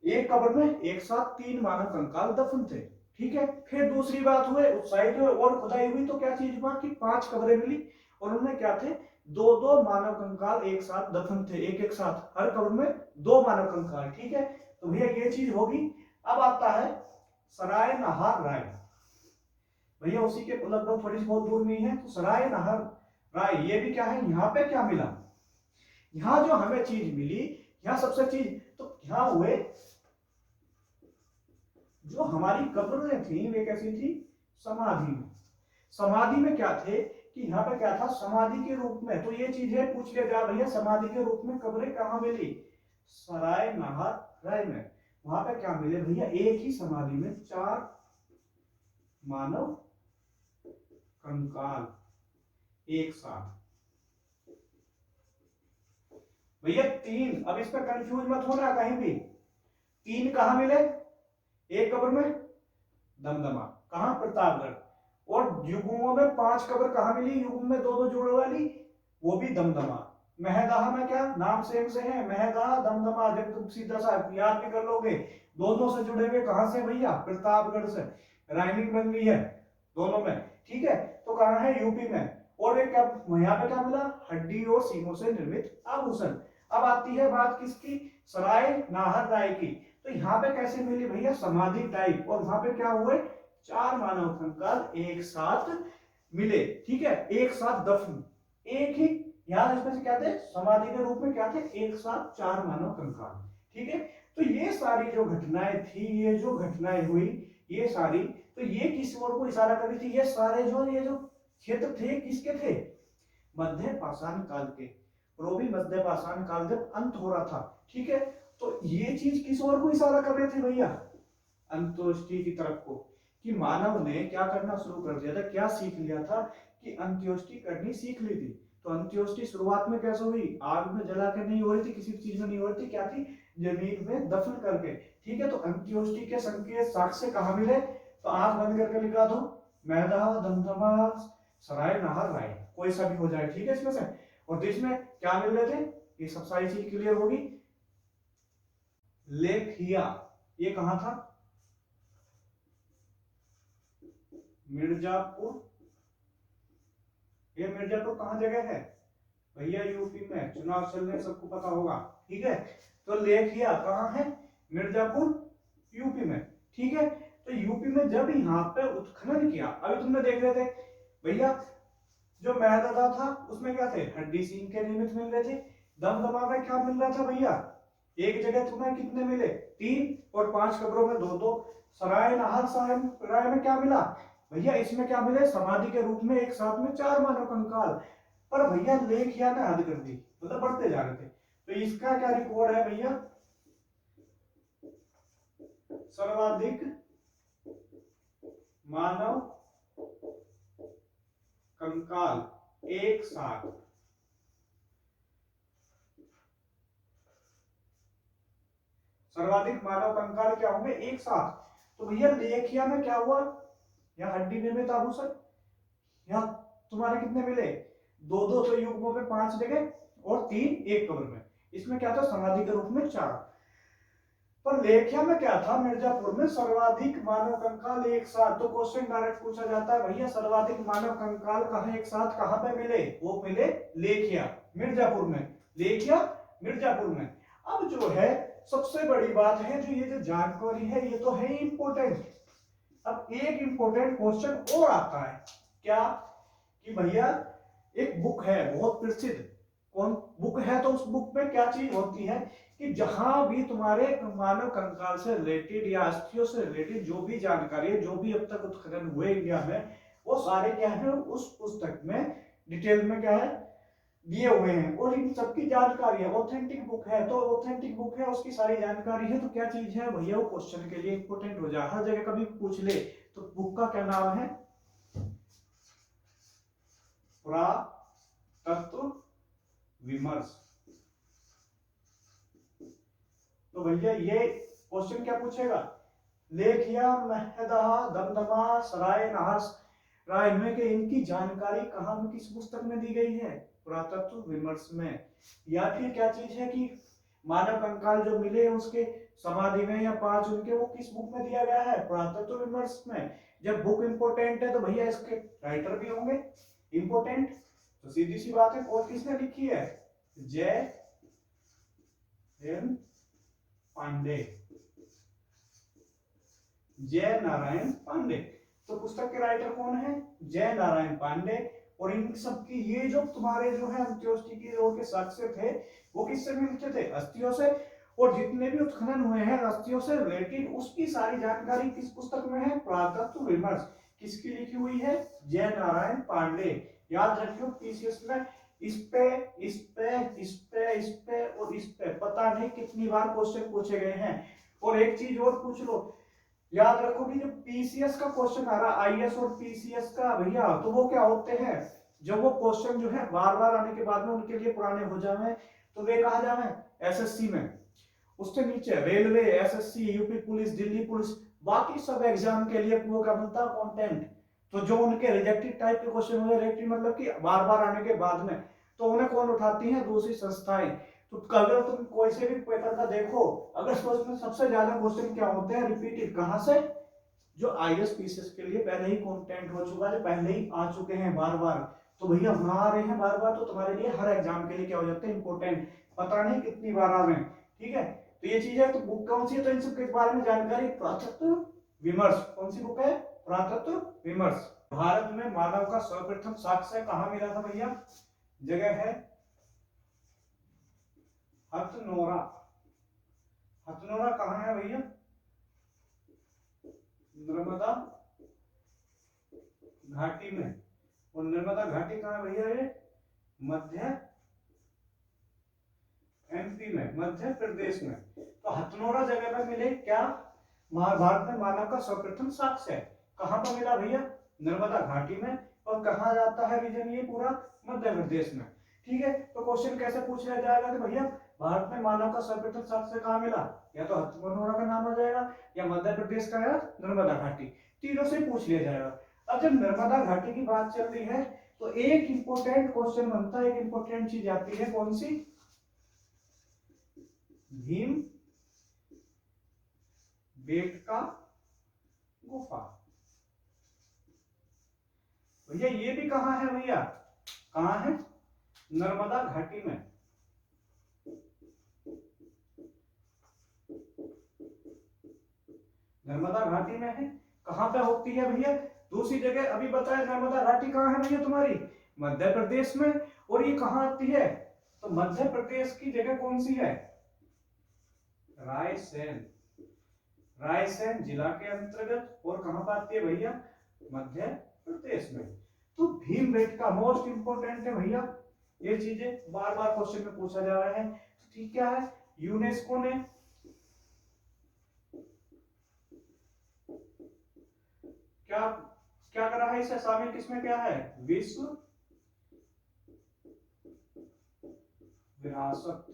एक कब्र में एक साथ 3 मानव कंकाल दफन थे, ठीक है। फिर दूसरी बात हुए उत्साहित हुए और खुदाई हुई तो क्या चीज हुआ कि 5 कब्रें मिली, और उनमें क्या थे, 2-2 मानव कंकाल एक साथ दफन थे, एक एक साथ, हर कब्र में 2 मानव कंकाल, ठीक है। तो भैया ये चीज होगी। अब आता है सराय नहार राय, भैया उसी के लगभग थोड़ी बहुत दूर में ही है। तो सराय नहर राय ये भी क्या है, यहाँ पे क्या मिला, यहाँ जो हमें चीज मिली, यहाँ सबसे चीज तो यहाँ हुए, जो हमारी कब्रें थी वे कैसी थी, समाधि में। समाधि में क्या थे कि यहाँ पे क्या था, समाधि के रूप में। तो ये चीज है, पूछ लिया जा भैया समाधि के रूप में कब्रें कहाँ मिली, सराय नहर राय में। वहां पे क्या मिले भैया, एक ही समाधि में 4 मानव कंकाल एक साथ, भैया 3। अब इस पर कंफ्यूज मत होना कहीं भी, 3 कहां मिले, एक कब्र में दमदमा, कहां प्रतापगढ़, और युग्मों में 5 कब्र कहां मिली, युग्म में 2-2 जोड़े वाली, वो भी दमदमा। महदहा में क्या नाम सेम से है, महदहा दमदमा, जब तुम सीधा सा याद भी कर लोगे, दोनों से जुड़े हुए कहां से भैया, प्रतापगढ़ से, राइमिंग बन गई है दोनों में, ठीक है। तो कहां है, यूपी में। और एक क्या यहाँ पे क्या मिला, हड्डी और सींगों से निर्मित आभूषण। अब आती है बात किसकी, सराय नाहर राय की। तो यहाँ पे कैसे मिली भैया, समाधि टाइप, और वहां पे क्या हुए, 4 मानव कंकाल एक साथ मिले, ठीक है, एक साथ दफन, एक ही, यहाँ इसमें से क्या थे, समाधि के रूप में क्या थे, एक साथ 4 मानव कंकाल, ठीक है। तो ये सारी जो घटनाएं थी, ये जो घटनाएं हुई ये सारी, तो ये किस ओर को इशारा कर रही थी? ये सारे ये जो क्षेत्र थे किसके थे? मध्य पाषाण काल के। रोबी मध्य पाषाण काल जब अंत हो रहा था, ठीक है, तो ये चीज किस ओर को इशारा कर रहे थे भैया? अंत्योष्टि की तरफ को। कि मानव ने क्या करना शुरू कर दिया था, क्या सीख लिया था कि अंत्योष्टि करनी सीख ली थी। तो अंत्योष्टि शुरुआत में कैसे हुई? आग में जला के नहीं हो रही थी, किसी चीज में नहीं हो रही थी, क्या थी? जमीन में दफन करके। ठीक है, तो अंत्योष्टि के संकेत साक्ष्य कहाँ मिले? तो आंख बंद करके लिखा दो, मैदा, दमदमा, सराय, नाहर, राय, कोई सा भी हो जाए, ठीक है इसमें से। और देश में क्या मिल रहे थे? ये सब सारी चीज क्लियर होगी। लेखिया, ये कहां था? मिर्जापुर। ये मिर्जापुर कहां जगह है भैया? यूपी में, चुनाव चल रहे सबको पता होगा, ठीक है। तो लेखिया कहां है? मिर्जापुर, यूपी में, ठीक है। तो यूपी में जब यहाँ पे उत्खनन किया, अभी तुमने देख रहे थे भैया, जो मैदा था उसमें क्या थे? हड्डी सींग के नियमित मिल रहे थे। दमदमा में क्या मिल रहा था भैया? एक जगह तुम्हें कितने मिले? 3, और 5 कब्रों में 2-2। सराय, नाहर, राय में क्या मिला भैया? इसमें क्या मिले? समाधि के रूप में एक साथ में 4 मानव कंकाल। पर भैया लेखिया ने हद कर दी, मतलब बढ़ते जा रहे थे। तो इसका क्या रिकॉर्ड है भैया? सर्वाधिक मानव कंकाल एक साथ। सर्वाधिक मानव कंकाल क्या होंगे? एक साथ। तो भैया लेखिया में क्या हुआ? या हड्डी निर्मित आभूषण, या तुम्हारे कितने मिले? 2-2, तो युग्मों में 5 जगह, और 3 एक कब्र में। इसमें क्या था? समाधि के रूप में 4। पर लेखिया में क्या था? मिर्जापुर में सर्वाधिक मानव कंकाल एक साथ। तो क्वेश्चन डायरेक्ट पूछा जाता है भैया, सर्वाधिक मानव कंकाल कहां एक साथ कहां पे मिले? वो मिले लेखिया, मिर्जापुर में। लेखिया, मिर्जापुर में। अब जो है सबसे बड़ी बात है, जो ये जो जानकारी है ये तो है इंपॉर्टेंट। अब एक इंपॉर्टेंट क्वेश्चन और आता है, क्या? कि भैया एक बुक है बहुत प्रसिद्ध, कौन बुक है? तो उस बुक में क्या चीज होती है कि जहां भी तुम्हारे मानव कंकाल से रिलेटेड या अस्थियों से रिलेटेड जो भी जानकारी है, जो भी अब तक उत्खनन हुए इंडिया में, वो सारे क्या है उस पुस्तक में डिटेल में क्या है दिए हुए हैं। और इन सबकी जानकारी है, ऑथेंटिक बुक है। तो ऑथेंटिक बुक है, उसकी सारी जानकारी है, तो क्या चीज है भैया? वो क्वेश्चन के लिए इंपोर्टेंट हो जाए, हर जगह कभी पूछ ले। तो बुक का क्या नाम है? पुरातत्व विमर्श। तो भैया ये क्वेश्चन क्या पूछेगा? लेखिया, महदा, दमदमा, सराय, नाहर, राय में के इनकी जानकारी कहां में, किस पुस्तक में दी गई है? पुरातत्व विमर्श में। या फिर क्या चीज है कि मानव कंकाल जो मिले उसके समाधि में या 5 उनके, वो किस बुक में दिया गया है? पुरातत्व विमर्श में। जब बुक इंपोर्टेंट है तो भैया इसके राइटर भी होंगे इंपोर्टेंट। तो सीधी सी बात है, और किसने लिखी है? जय एन पांडे, जय नारायण पांडे। तो पुस्तक के राइटर कौन है? जय नारायण पांडे। और इन सब की ये जो तुम्हारे जो है अंत्योष्टि की ओर के साक्ष्य थे, वो किससे मिलते थे? अस्थियों से। और जितने भी उत्खनन हुए हैं अस्थियों से रिलेटेड, उसकी सारी जानकारी किस पुस्तक में है? पुरातत्व विमर्श। किसकी लिखी हुई है? जय नारायण पांडे। याद रखियो पीसीएस में इस पे, इस पे, इस पे, इस पे और इस पे पता नहीं कितनी बार क्वेश्चन पूछे गए हैं। और एक चीज और पूछ लो, याद रखो कि जब पीसीएस का क्वेश्चन आ रहा है, आईएएस और पीसीएस का भैया, तो वो क्या होते हैं? जब वो क्वेश्चन जो है बार बार आने के बाद में उनके लिए पुराने हो जाए तो वे कहा जाए एसएससी में। उसके नीचे railway, SSC, UP police, Delhi police, बाकी सब एग्जाम के लिए वो क्या बनता है? कंटेंट। तो जो उनके रिजेक्टेड टाइप के क्वेश्चन हो, रिजेक्टेड मतलब कि बार बार आने के बाद में, तो उन्हें कौन उठाती है? दूसरी संस्थाएं। तो अगर तुम कोई से भी पेपर का देखो, अगर उसमें सबसे ज्यादा क्वेश्चन क्या होते हैं? रिपीटेड। कहां से? जो आईएएस पीसीएस के लिए पहले ही कंटेंट हो चुका है, पहले ही आ चुके हैं बार बार। तो भैया वहां आ रहे हैं बार बार, तो तुम्हारे लिए हर एग्जाम के लिए क्या हो जाते हैं? इंपोर्टेंट। पता नहीं कितनी बार आ रहे हैं, ठीक है। तो ये चीज है। तो बुक कौन सी है? तो इन सब के बारे में जानकारी पुरातत्व विमर्श। कौन सी बुक है? पुरातत्व विमर्श। भारत में मानव का सर्वप्रथम साक्ष्य कहां मिला था भैया? जगह है हथनोरा। हथनोरा कहां है भैया? नर्मदा घाटी में। और नर्मदा घाटी कहाँ है भैया? ये मध्य एमपी में, मध्य प्रदेश में। तो हथनोरा जगह पे मिले क्या? भारत में मानव का सर्वप्रथम साक्ष्य है। कहाँ पर मिला भैया? नर्मदा घाटी में। और कहाँ जाता है रीजन ये पूरा? मध्य प्रदेश में। ठीक है, तो क्वेश्चन कैसे पूछ लिया जाएगा कि भैया भारत में मानव का सर्वप्रथम साक्ष्य कहाँ मिला? या तो हथनोरा का नाम आ जाएगा, या मध्य प्रदेश का, या नर्मदा घाटी, तीनों से पूछ लिया जाएगा। अब जब नर्मदा घाटी की बात चल रही है तो एक इंपॉर्टेंट क्वेश्चन बनता है, एक इंपॉर्टेंट चीज आती है, कौन सी? भीम बेटका गुफा। भैया ये भी कहाँ है भैया? कहाँ है? नर्मदा घाटी में। नर्मदा घाटी में है। कहाँ पे होती है भैया? दूसरी जगह अभी बताया। नर्मदा घाटी कहाँ है भैया तुम्हारी? मध्य प्रदेश में। और ये कहाँ आती है? तो मध्य प्रदेश की जगह कौन सी है? रायसेन। रायसेन जिला के अंतर्गत। और कहां पर आती है भैया? मध्य प्रदेश में। तो भीमबेटका मोस्ट इंपोर्टेंट है भैया, ये चीजें बार बार क्वेश्चन में पूछा जा रहा है। तो ठीक क्या है? यूनेस्को ने क्या क्या करा है? इसे शामिल किसमें क्या है? विश्व विरासत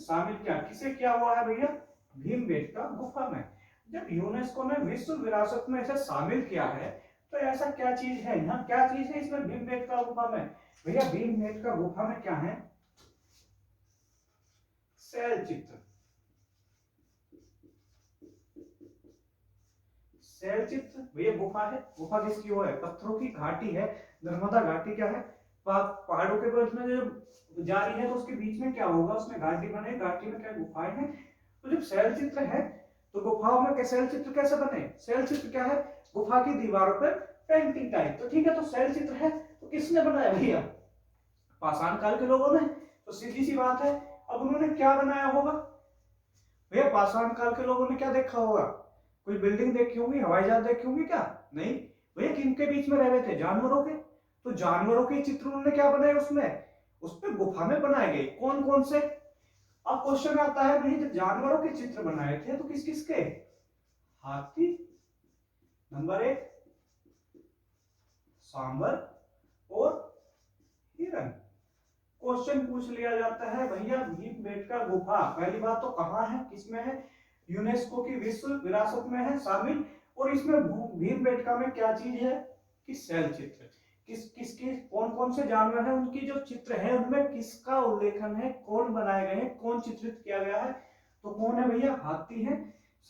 शामिल क्या, किसे क्या हुआ है भैया? भीमबेटका गुफा में। जब यूनेस्को ने विश्व विरासत में इसे शामिल किया है तो ऐसा क्या चीज है यहाँ? क्या चीज है इसमें भीमबेटका गुफा में? भैया भीमबेटका गुफा में क्या है? शैल चित्र। शैल चित्र भैया गुफा है। गुफा किसकी वो है? पत्थरों की घाटी है। नर्मदा घाटी क्या है? पहाड़ों के बीच में जो जा रही है तो उसके बीच में क्या होगा? उसमें घाटी बने, घाटी में क्या गुफाएं हैं। तो जब शैल चित्र है तो गुफाओं में शैल चित्र कैसे बने? शैल चित्र क्या है? गुफा की दीवारों पर पेंटिंग टाइप। तो ठीक है, तो शैल चित्र है तो किसने बनाया भैया? पाषाण काल के लोगों ने। तो सीधी सी बात है, अब उन्होंने क्या बनाया होगा भैया? पाषाण काल के लोगों ने क्या देखा होगा? कोई बिल्डिंग देखी होगी, हवाई जहाज देखी होगी क्या? नहीं भैया, किनके बीच में रह रहे थे? जानवरों के। तो जानवरों के चित्र उन्होंने क्या बनाए उसमें? उसमें गुफा में बनाए गए। कौन कौन से? अब क्वेश्चन आता है भाई, जब जानवरों के चित्र बनाए थे तो किस किस के? हाथी नंबर 1, सांबर और हिरन। क्वेश्चन पूछ लिया जाता है भैया भीमबेटका गुफा पहली बात तो कहाँ है, किसमें है? यूनेस्को की विश्व विरासत में है शामिल। और इसमें भीमबेटका में क्या चीज है? कि शैल चित्र। किसके कौन कौन से जानवर हैं उनकी जो चित्र है उनमें किसका उल्लेखन है, कौन बनाए गए हैं, कौन चित्रित किया गया है? तो कौन है भैया? हाथी है,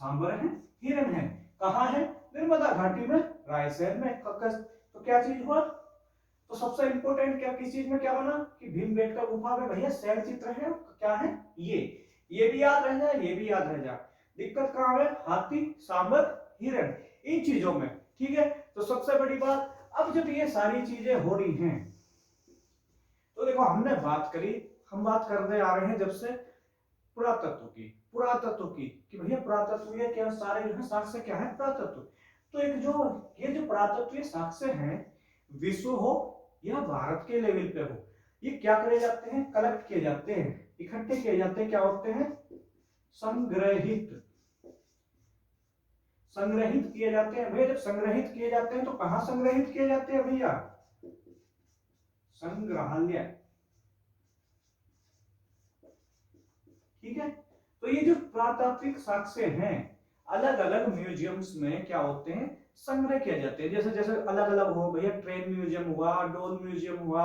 सांबर है, हिरन है। कहाँ है? नर्मदा घाटी में, रायसेन में। तो क्या चीज हुआ? तो सबसे इंपोर्टेंट क्या किस चीज में क्या बना? कि भीमबेटका गुफा में भैया शैल चित्र है। क्या है? ये भी याद रह जाए, ये भी याद रह जाए। दिक्कत कहाँ है? हाथी, सांबर, हिरन, इन चीजों में। ठीक है, तो सबसे बड़ी बात, अब जब ये सारी चीजें हो रही हैं तो देखो हमने बात करी, हम बात करते आ रहे हैं जब से पुरातत्व की कि भैया पुरातत्व ये क्या सारे जो है साक्ष्य क्या है? पुरातत्व। तो एक जो ये जो पुरातत्व साक्ष्य हैं, विश्व हो या भारत के लेवल पे हो, ये क्या करे जाते हैं? कलेक्ट किए जाते हैं, इकट्ठे किए जाते हैं। क्या होते हैं? संग्रहित किए जाते हैं। भैया जब संग्रहित किए जाते हैं तो कहां संग्रहित किए जाते हैं भैया? संग्रहालय। ठीक है, तो ये जो पुरातात्विक साक्ष्य हैं अलग अलग म्यूजियम्स में क्या होते हैं? संग्रह किया जाते हैं। जैसे जैसे अलग अलग हो भैया, ट्रेन म्यूजियम हुआ, डोल म्यूजियम हुआ,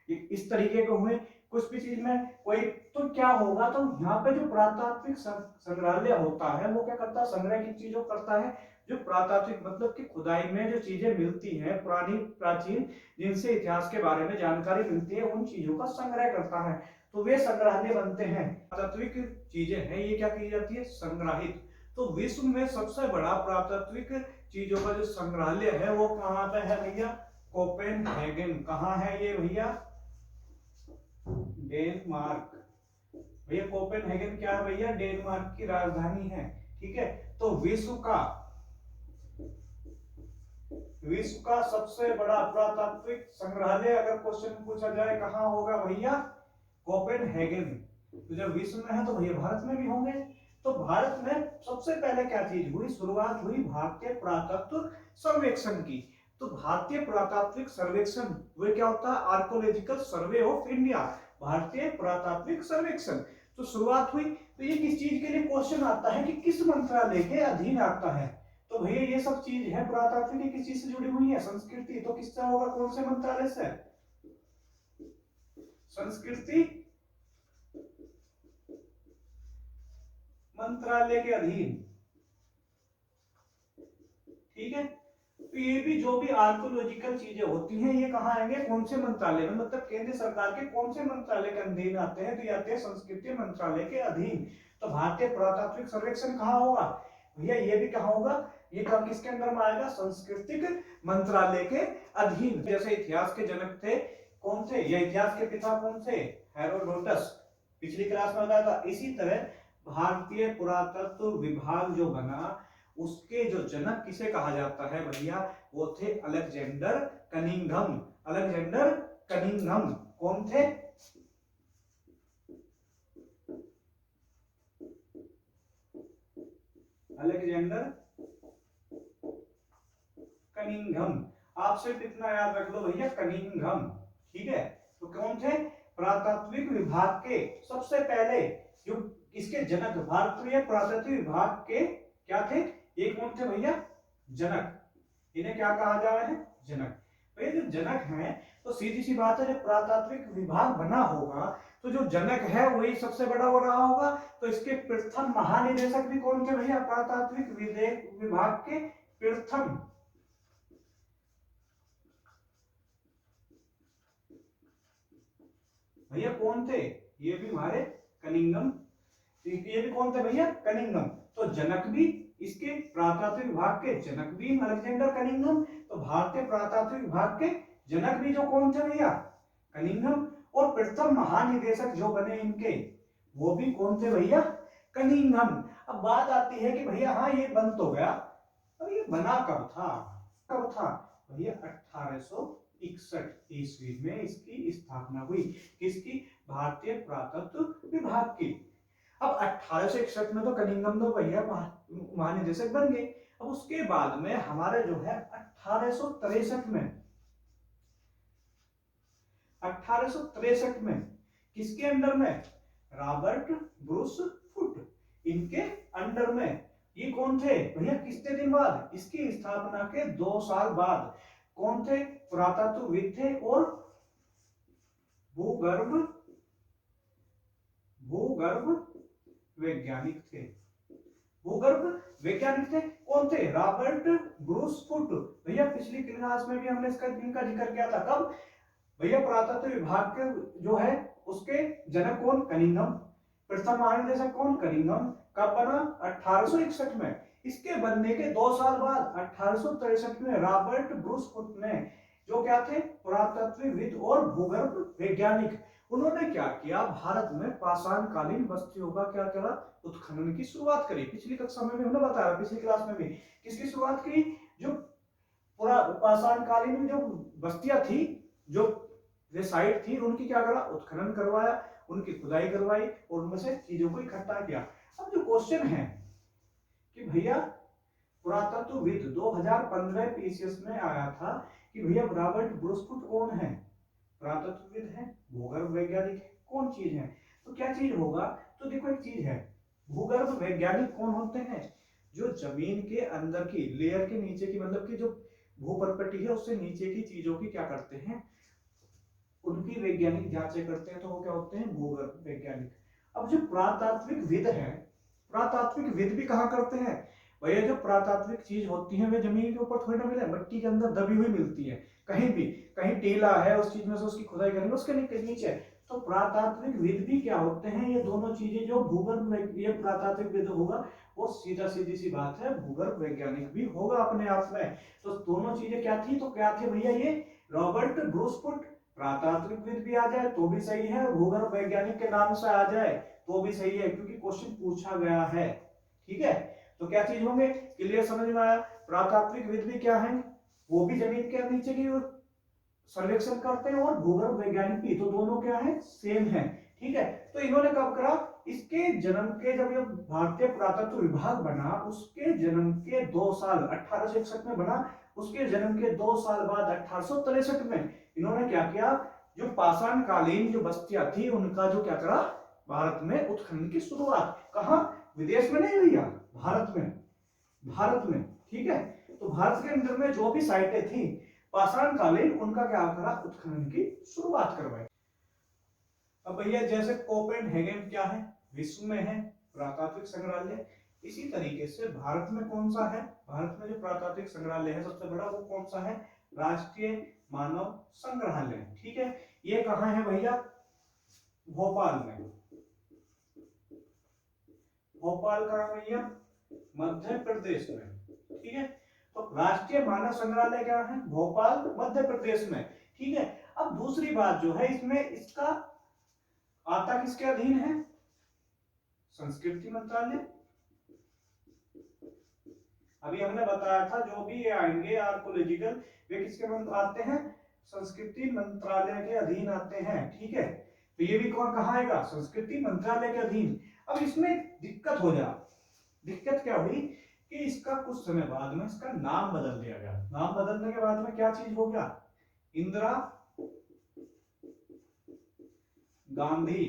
इस तरीके के हुए। कुछ भी चीज में कोई तो क्या होगा? तो यहाँ पे जो पुरातात्विक संग्रहालय होता है वो क्या करता है? संग्रह की चीजों करता है। जो पुरातात्विक मतलब कि खुदाई में जो चीजें मिलती हैं पुरानी प्राचीन, जिनसे इतिहास के बारे में जानकारी मिलती है, उन चीजों का संग्रह करता है। तो वे संग्रहालय बनते हैं। पुरातात्विक चीजें हैं ये क्या की जाती है? संग्रहित। तो विश्व में सबसे बड़ा पुरातात्विक चीजों का जो संग्रहालय है वो कहाँ पे है भैया? कोपेनहेगन। कहाँ है ये भैया? डेनमार्क। भैया कोपेनहेगन क्या है भैया? डेनमार्क की राजधानी है। ठीक है, तो विश्व का सबसे बड़ा पुरातात्विक संग्रहालय अगर क्वेश्चन पूछा जाए कहाँ होगा भैया, कोपेनहेगन में। तो जब विश्व में है तो भैया भारत में भी होंगे। तो भारत में सबसे पहले क्या चीज हुई, शुरुआत हुई भारतीय पुरातत्व सर्वेक्षण की। तो भारतीय पुरातात्विक सर्वेक्षण वो क्या होता है, आर्कोलॉजिकल सर्वे ऑफ इंडिया, भारतीय पुरातात्विक सर्वेक्षण। तो शुरुआत हुई। तो ये किस चीज के लिए क्वेश्चन आता है कि किस मंत्रालय के अधीन आता है। तो भैया ये सब चीज है पुरातात्विक किस चीज से जुड़ी हुई है, संस्कृति। तो किससे होगा, कौन से मंत्रालय से, संस्कृति मंत्रालय के अधीन। ठीक है। तो ये भी जो भी आर्कोलॉजिकल चीजें होती हैं ये कहाँ आएंगे, कौन से मंत्रालय में, मतलब केंद्र सरकार के कौन से मंत्रालय के अधीन आते हैं, तो ये आते हैं संस्कृति मंत्रालय के अधीन। तो भारतीय पुरातात्विक सर्वेक्षण कहाँ होगा भैया, ये भी कहाँ होगा, ये कब किसके अंदर में आएगा, सांस्कृतिक मंत्रालय के अधीन। जैसे इतिहास के जनक थे कौन थे, या इतिहास के पिता कौन थे, हेरोडोटस, पिछली क्लास में बताया था। इसी तरह भारतीय पुरातत्व विभाग जो बना उसके जो जनक किसे कहा जाता है भैया, वो थे अलेक्जेंडर कनिंघम। अलेक्जेंडर कनिंघम कौन थे, अलेक्जेंडर कनिंघम। आप सिर्फ इतना याद रख लो भैया, कनिंघम। ठीक है। तो कौन थे, पुरातात्विक विभाग के सबसे पहले जो इसके जनक, भारतीय पुरातत्व विभाग के क्या थे, ये कौन थे भैया, जनक। इन्हें क्या कहा जा रहा है, जनक। भैया जो जनक हैं तो सीधी सी बात है, जब पुरातात्विक विभाग बना होगा तो जो जनक है वही सबसे बड़ा हो रहा होगा। तो इसके प्रथम महानिदेशक भी कौन थे भैया, पुरातात्विक विभाग के प्रथम भैया कौन थे, ये भी हमारे कनिंघम। ये भी कौन थे भैया, कनिंघम। तो जनक भी इसके पुरातात्विक विभाग के जनक भी अलेक्जेंडर कनिंघम। तो भारतीय पुरातात्विक विभाग के जनक भी जो कौन थे भैया, कनिंघम। और प्रथम महानिदेशक जो बने इनके वो भी कौन थे भैया, कनिंघम। अब बात आती है कि भैया हाँ ये बन तो गया, अब ये बना कब था, कब था भैया, 1861 ईस्वी में इसकी स्थापना हुई। किसकी, भारतीय पुरातत्व विभाग की। अब 1861 में तो कनिंघम तो भैया महानिदेशक बन गए। अब उसके बाद में हमारे जो है 1863 में किसके अंडर में, रॉबर्ट ब्रूस फुट, इनके अंडर में। ये कौन थे भैया, कितने दिन बाद, इसकी स्थापना के 2 साल बाद। कौन थे, पुरातत्वविद थे और भूगर्भ वैज्ञानिक थे। भूगर्भ वैज्ञानिक थे कौन थे, रॉबर्ट ब्रूस फुट। भैया पिछली क्लास में भी हमने इनका जिक्र किया था। कब भैया, पुरातत्व विभाग के जो है उसके जनक कौन, कनिंघम। प्रथम महानिदेशक कौन, कनिंघम। कब बना, 1861 में। इसके बनने के 2 साल बाद 1863 में रॉबर्ट ब्रूस फुट ने, जो क्या थे, पुरातत्वविद और भूगर्भ वैज्ञानिक, उन्होंने क्या किया, भारत में पाषाण कालीन बस्तियों का क्या करा, उत्खनन की शुरुआत करी। पिछली कक्षा में भी हमने बताया, पिछली क्लास में भी किसकी शुरुआत की, जो पूरा पाषाण कालीन में जो बस्तियां थी, जो वे साइट थी, उनकी क्या करा, उत्खनन करवाया, उनकी खुदाई करवाई और उनमें से चीजों को इकट्ठा किया। अब जो क्वेश्चन है कि भैया पुरातत्वविद 2015 पीसीएस में आया था कि भैया रॉबर्ट ब्रूस फुट कौन है, पुरातत्वविद है, भूगर्भ वैज्ञानिक है, कौन चीज है। तो क्या चीज होगा, तो देखो एक चीज है, भूगर्भ वैज्ञानिक कौन होते हैं, जो जमीन के अंदर की लेयर के नीचे की, मतलब कि जो भूपर्पटी है उससे नीचे की चीजों की क्या करते हैं, उनकी वैज्ञानिक जांचें करते हैं। तो वो क्या होते हैं, भूगर्भ वैज्ञानिक। अब जो पुरातात्विक विद है, पुरातात्विक विद भी कहाँ करते हैं भैया, जो पुरातात्विक चीज होती है वे जमीन के ऊपर थोड़ी ना मिले, मिट्टी के अंदर दबी हुई मिलती है, कहीं भी, कहीं टीला है उस चीज में से उसकी खुदाई करेंगे उसके नीचे। तो पुरातात्विक विद भी क्या होते हैं, ये दोनों चीजें, जो भूगर्भ, ये पुरातात्विक विद होगा वो सीधी सी बात है भूगर्भ वैज्ञानिक भी होगा अपने आप में। तो दोनों चीजें क्या थी, तो क्या थे भैया, ये रॉबर्ट ब्रूस फुट, पुरातात्विक विद भी आ जाए तो भी सही है, भूगर्भ वैज्ञानिक के नाम से आ जाए तो भी सही है, क्योंकि क्वेश्चन पूछा गया है। ठीक है। तो क्या चीज होंगे, क्लियर, समझ में आया। पुरातात्विक विद भी क्या है, वो भी जमीन के नीचे की सर्वेक्षण करते हैं और भूगर्भ वैज्ञानिक भी, तो दोनों क्या है, सेम है। ठीक है, तो इन्होंने कब करा, इसके जन्म के, जब ये भारतीय पुरातत्व विभाग बना उसके जन्म के 2 साल 1861 में बना, उसके जन्म के 2 साल बाद 1863 में इन्होंने क्या किया, जो पाषाण कालीन जो बस्तियां थी उनका जो क्या करा, भारत में उत्खनन की शुरुआत। कहा, विदेश में नहीं भैया, भारत में, भारत में। ठीक है, तो भारत के अंदर में जो भी साइटें थी पाषाण कालीन, उनका क्या करा, उत्खनन की शुरुआत करवाई। अब भैया जैसे कोपेनहेगन क्या है, विश्व में है पुरातात्विक संग्रहालय, इसी तरीके से भारत में कौन सा है, भारत में जो पुरातात्विक संग्रहालय है सबसे बड़ा, वो कौन सा है, राष्ट्रीय मानव संग्रहालय। ठीक है, ये कहाँ है भैया, भोपाल में। भोपाल कहाँ भैया, मध्य प्रदेश में। ठीक है, तो राष्ट्रीय मानव संग्रहालय क्या है, भोपाल, मध्य प्रदेश में। ठीक है, अब दूसरी बात जो है इसमें, इसका आता किसके अधीन है, संस्कृति मंत्रालय। अभी हमने बताया था जो भी ये आएंगे आर्कोलॉजिकल, वे किसके आते हैं, संस्कृति मंत्रालय के अधीन आते हैं। ठीक है, तो ये भी कौन कहाँ आएगा, संस्कृति मंत्रालय के अधीन। अब इसमें दिक्कत हो जा, दिक्कत क्या हुई कि इसका कुछ समय बाद में इसका नाम बदल दिया गया। नाम बदलने के बाद में क्या चीज हो गया, इंदिरा गांधी,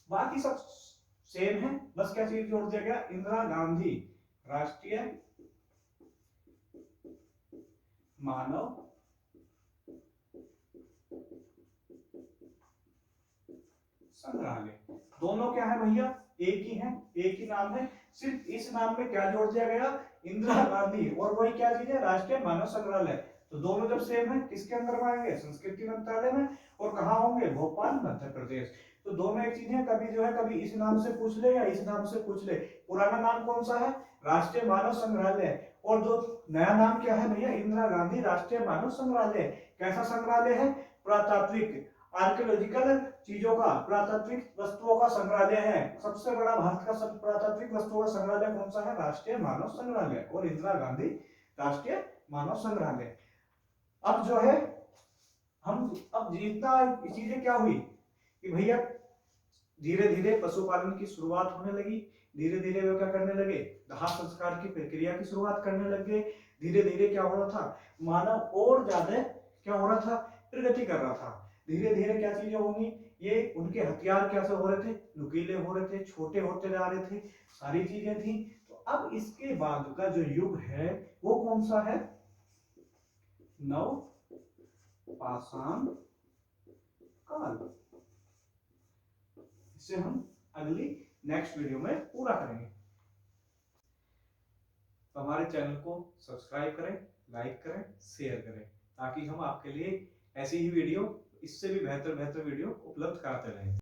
बाकी सब सेम है, बस क्या चीज जोड़ दिया गया, इंदिरा गांधी राष्ट्रीय मानव संग्रहालय। दोनों क्या है भैया, एक ही है, एक ही नाम है, सिर्फ इस नाम में क्या जोड़ दिया गया, इंदिरा गांधी, और वही क्या चीज है, राष्ट्रीय मानव संग्रहालय। तो दोनों जब सेम है, किसके अंदर में आएंगे, संस्कृति मंत्रालय में, और कहाँ होंगे, भोपाल, मध्य प्रदेश। तो दोनों एक चीज है, कभी जो है कभी इस नाम से पूछ ले या इस नाम से पूछ ले। पुराना नाम कौन सा है, राष्ट्रीय मानव संग्रहालय, और जो नया नाम क्या है भैया, इंदिरा गांधी राष्ट्रीय मानव संग्रहालय। कैसा संग्रहालय है, पुरातात्विक आर्कियोलॉजिकल चीजों का, पुरातात्विक वस्तुओं का संग्रहालय है। सबसे बड़ा भारत का सब पुरातात्विक वस्तुओं का संग्रहालय कौन सा है, राष्ट्रीय मानव संग्रहालय, और इंदिरा गांधी राष्ट्रीय मानव संग्रहालय। अब जो है हम, अब जितना चीजें क्या हुई कि भैया धीरे धीरे पशुपालन की शुरुआत होने लगी, धीरे धीरे वो क्या करने लगे, दाह संस्कार की प्रक्रिया की शुरुआत करने लगे। धीरे धीरे क्या हो रहा था, मानव और ज्यादा क्या हो रहा था, प्रगति कर रहा था। धीरे धीरे क्या चीजें होंगी, ये उनके हथियार कैसे हो रहे थे, नुकीले हो रहे थे, छोटे होते जा रहे थे, सारी चीजें थी। तो अब इसके बाद का जो युग है वो कौन सा है, नव पाषाण काल। इसे हम अगली नेक्स्ट वीडियो में पूरा करेंगे। तो हमारे चैनल को सब्सक्राइब करें, लाइक करें, शेयर करें, ताकि हम आपके लिए ऐसी ही वीडियो, इससे भी बेहतर बेहतर वीडियो उपलब्ध कराते रहें।